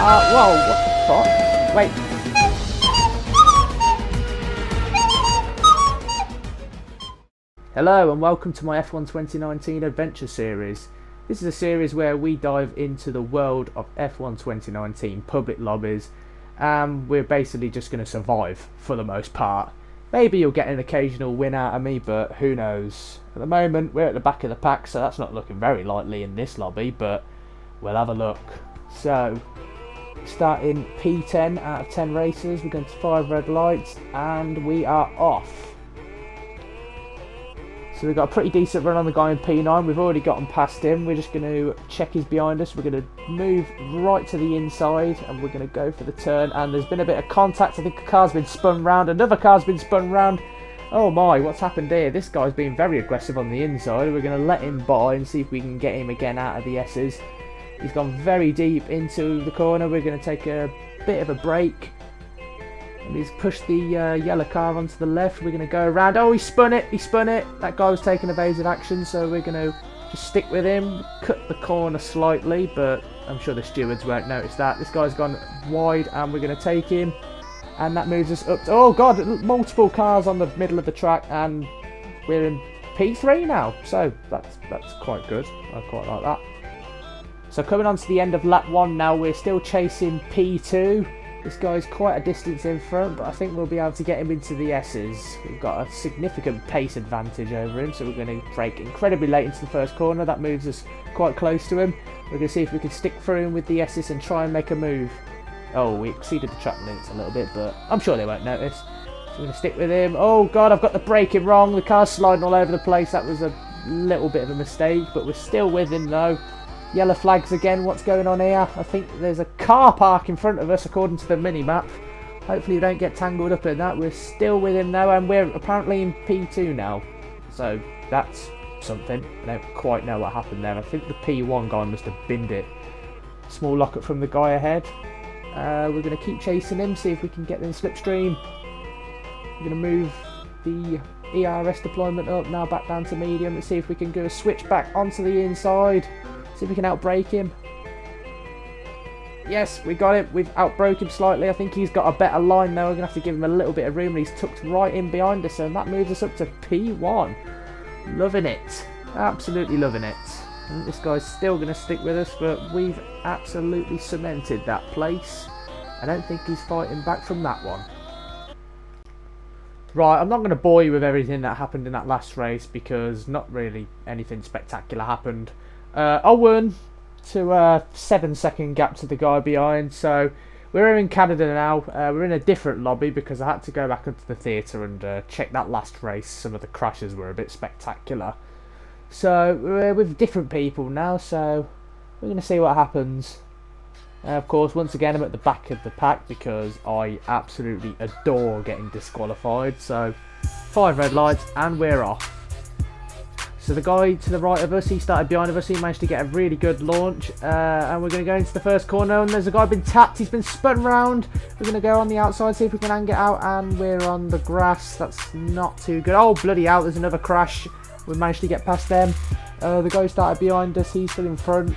Whoa, what the fuck? Wait. Hello and welcome to my F1 2019 Adventure Series. This is a series where we dive into the world of F1 2019 public lobbies, and we're basically just going to survive for the most part. Maybe you'll get an occasional win out of me, but who knows. At the moment we're at the back of the pack, so that's not looking very likely in this lobby, but we'll have a look. So, starting P10 out of 10 races, we're going to 5 red lights and we are off. So we've got a pretty decent run on the guy in P9. We've already gotten past him. We're just going to check he's behind us. We're going to move right to the inside and we're going to go for the turn. And there's been a bit of contact. I think a car's been spun round. Another car's been spun round. Oh my, what's happened here? This guy's been very aggressive on the inside. We're going to let him by and see if we can get him again out of the S's. He's gone very deep into the corner. We're going to take a bit of a break. And he's pushed the yellow car onto the left. We're going to go around. Oh, he spun it. He spun it. That guy was taking evasive action, so we're going to just stick with him. Cut the corner slightly, but I'm sure the stewards won't notice that. This guy's gone wide, and we're going to take him. And that moves us up to... Oh, God, multiple cars on the middle of the track, and we're in P3 now. So that's quite good. I quite like that. So coming on to the end of lap 1 now, we're still chasing P2. This guy's quite a distance in front, but I think we'll be able to get him into the S's. We've got a significant pace advantage over him, so we're going to brake incredibly late into the first corner. That moves us quite close to him. We're going to see if we can stick through him with the S's and try and make a move. Oh, we exceeded the track limits a little bit, but I'm sure they won't notice. So we're going to stick with him. Oh God, I've got the braking wrong. The car's sliding all over the place. That was a little bit of a mistake, but we're still with him though. Yellow flags again. What's going on here? I think there's a car park in front of us according to the mini-map. Hopefully we don't get tangled up in that. We're still with him though, and we're apparently in P2 now. So that's something. I don't quite know what happened there. I think the P1 guy must have binned it. Small lock-up from the guy ahead. We're going to keep chasing him, see if we can get in slipstream. We're going to move the ERS deployment up now back down to medium. Let's see if we can do a switch back onto the inside. See if we can outbrake him. Yes, we got it. We've outbroke him slightly. I think he's got a better line now. We're going to have to give him a little bit of room. And he's tucked right in behind us, and that moves us up to P1. Loving it. Absolutely loving it. And this guy's still going to stick with us, but we've absolutely cemented that place. I don't think he's fighting back from that one. Right, I'm not going to bore you with everything that happened in that last race because not really anything spectacular happened. I won to a 7-second gap to the guy behind, so we're in Canada now. We're in a different lobby because I had to go back into the theatre and check that last race. Some of the crashes were a bit spectacular. So we're with different people now, so we're going to see what happens. Of course, once again, I'm at the back of the pack because I absolutely adore getting disqualified. So 5 red lights and we're off. So the guy to the right of us, he started behind of us, he managed to get a really good launch, and we're going to go into the first corner, and there's a guy been tapped, he's been spun round. We're going to go on the outside, see if we can hang it out, and we're on the grass. That's not too good. Oh, bloody hell, there's another crash. We managed to get past them. The guy started behind us, he's still in front.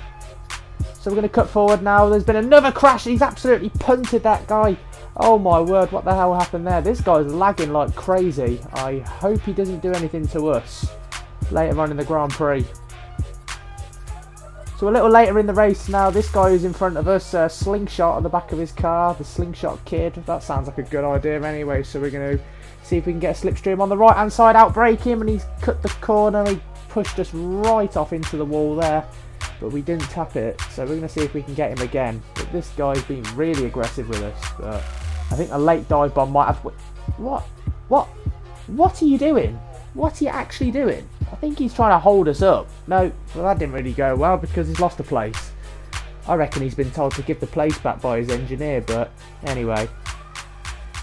So we're going to cut forward now. There's been another crash, he's absolutely punted that guy. Oh my word, what the hell happened there? This guy's lagging like crazy. I hope he doesn't do anything to us later on in the Grand Prix. So a little later in the race now, this guy who's in front of us, slingshot on the back of his car, the slingshot kid. That sounds like a good idea anyway, so we're going to see if we can get a slipstream on the right hand side, outbrake him, and he's cut the corner. He pushed us right off into the wall there, but we didn't tap it, so we're going to see if we can get him again. But this guy's been really aggressive with us, but I think a late dive bomb might have... What are you doing? What are you actually doing? I think he's trying to hold us up. No, well that didn't really go well because he's lost a place. I reckon he's been told to give the place back by his engineer, but anyway.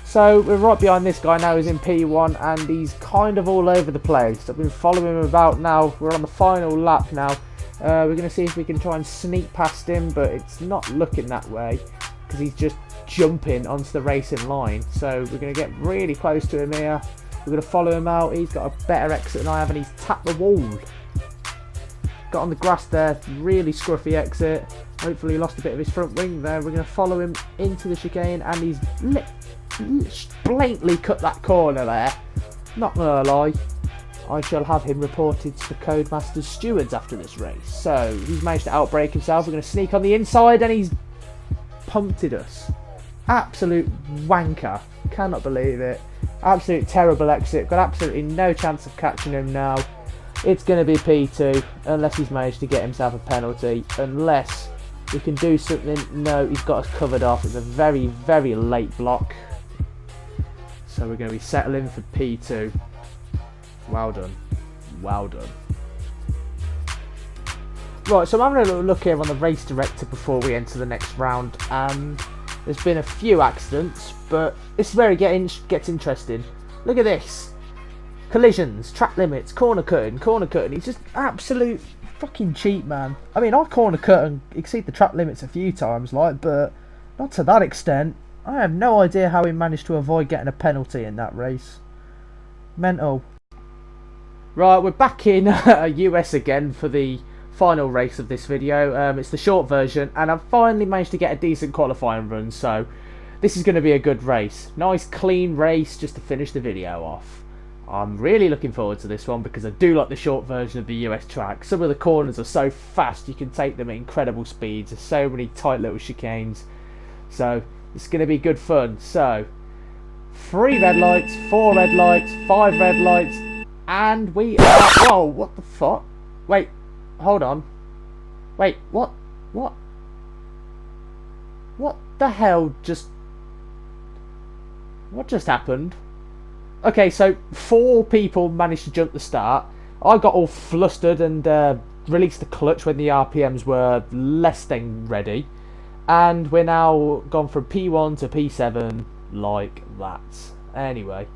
So we're right behind this guy now, he's in P1 and he's kind of all over the place. I've been following him about now, we're on the final lap now. We're going to see if we can try and sneak past him, but it's not looking that way because he's just jumping onto the racing line. So we're going to get really close to him here. We're going to follow him out. He's got a better exit than I have and he's tapped the wall. Got on the grass there, really scruffy exit. Hopefully he lost a bit of his front wing there. We're going to follow him into the chicane, and he's blatantly cut that corner there. Not going to lie, I shall have him reported to the Codemasters stewards after this race. So he's managed to outbrake himself. We're going to sneak on the inside, and he's punted us. Absolute wanker. Cannot believe it. Absolute terrible exit. Got absolutely no chance of catching him now. It's going to be P2 unless he's managed to get himself a penalty. Unless we can do something. No, he's got us covered off. It's a very, very late block. So we're going to be settling for P2. Well done. Well done. Right, so I'm having a little look here on the race director before we enter the next round. There's been a few accidents, but this is where it gets interesting. Look at this. Collisions, track limits, corner cutting. He's just absolute fucking cheat, man. I mean, I corner cut and exceed the track limits a few times, like, but not to that extent. I have no idea how he managed to avoid getting a penalty in that race. Mental. Right, we're back in US again for the final race of this video. It's the short version, and I've finally managed to get a decent qualifying run, so this is going to be a good race. Nice clean race just to finish the video off. I'm really looking forward to this one because I do like the short version of the US track. Some of the corners are so fast you can take them at incredible speeds. There's so many tight little chicanes, so it's going to be good fun. So 3 red lights, 4 red lights, 5 red lights, and we are... Whoa, what the fuck? Wait, hold on. Wait, what? What the hell just... What just happened? Okay, so 4 people managed to jump the start. I got all flustered and released the clutch when the RPMs were less than ready. And we're now gone from P1 to P7 like that. Anyway,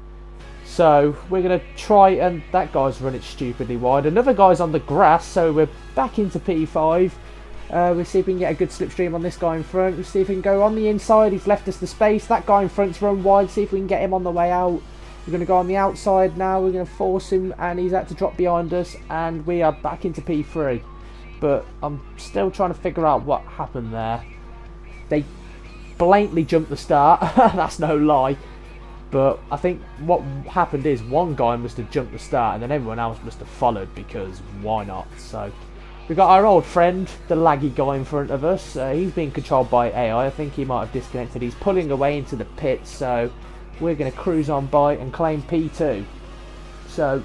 so we're going to try, and that guy's run it stupidly wide. Another guy's on the grass, so we're back into P5. We'll see if we can get a good slipstream on this guy in front. We'll see if we can go on the inside. He's left us the space. That guy in front's run wide. See if we can get him on the way out. We're going to go on the outside now. We're going to force him, and he's had to drop behind us, and we are back into P3. But I'm still trying to figure out what happened there. They blatantly jumped the start. That's no lie. But I think what happened is one guy must have jumped the start, and then everyone else must have followed, because why not? So we've got our old friend, the laggy guy in front of us. He's being controlled by AI. I think he might have disconnected. He's pulling away into the pit, so we're going to cruise on by and claim P2. So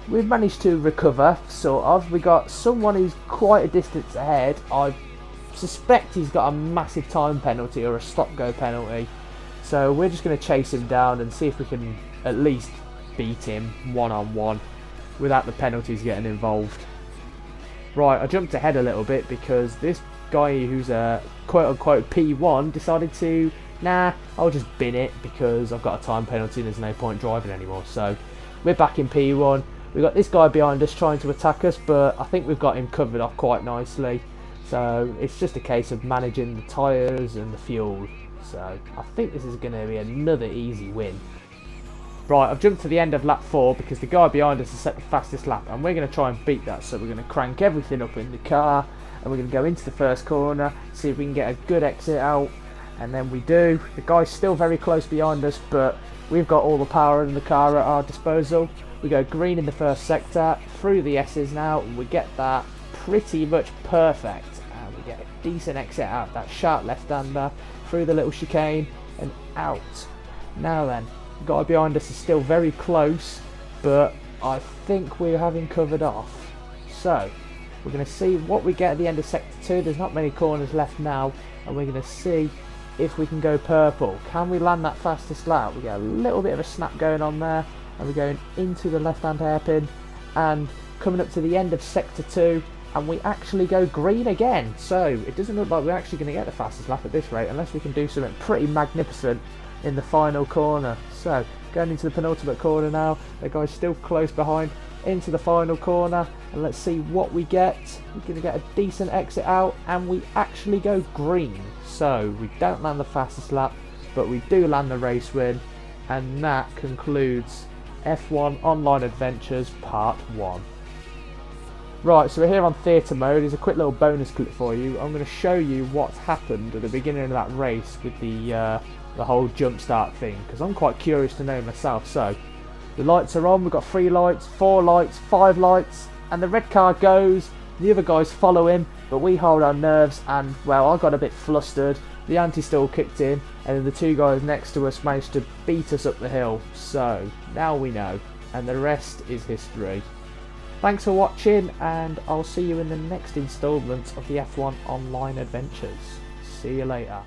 we've managed to recover, sort of. We got someone who's quite a distance ahead. I suspect he's got a massive time penalty or a stop-go penalty. So we're just going to chase him down and see if we can at least beat him one-on-one without the penalties getting involved. Right, I jumped ahead a little bit because this guy who's a quote-unquote P1 decided to, nah, I'll just bin it because I've got a time penalty and there's no point driving anymore. So we're back in P1. We've got this guy behind us trying to attack us, but I think we've got him covered off quite nicely. So it's just a case of managing the tyres and the fuel. So I think this is going to be another easy win. Right, I've jumped to the end of lap 4 because the guy behind us has set the fastest lap, and we're going to try and beat that. So we're going to crank everything up in the car, and we're going to go into the first corner, see if we can get a good exit out, and then we do. The guy's still very close behind us, but we've got all the power in the car at our disposal. We go green in the first sector, through the S's now, and we get that pretty much perfect, and we get a decent exit out, that sharp left-hander, through the little chicane, and out. Now then, the guy behind us is still very close, but I think we're having covered off. So we're going to see what we get at the end of sector 2. There's not many corners left now, and we're going to see if we can go purple. Can we land that fastest lap? We get a little bit of a snap going on there, and we're going into the left-hand hairpin, and coming up to the end of sector 2, and we actually go green again. So it doesn't look like we're actually going to get the fastest lap at this rate unless we can do something pretty magnificent in the final corner. So going into the penultimate corner now, the guy's still close behind, into the final corner, and let's see what we get. We're going to get a decent exit out, and we actually go green. So we don't land the fastest lap, but we do land the race win, and that concludes F1 Online Adventures Part 1. Right, so we're here on theatre mode. There's a quick little bonus clip for you. I'm going to show you what's happened at the beginning of that race with the whole jump start thing, because I'm quite curious to know myself. So, the lights are on. We've got 3 lights, 4 lights, 5 lights, and the red car goes. The other guys follow him, but we hold our nerves, and, well, I got a bit flustered. The anti-stall kicked in, and then the 2 guys next to us managed to beat us up the hill. So, now we know, and the rest is history. Thanks for watching, and I'll see you in the next instalment of the F1 Online Adventures. See you later.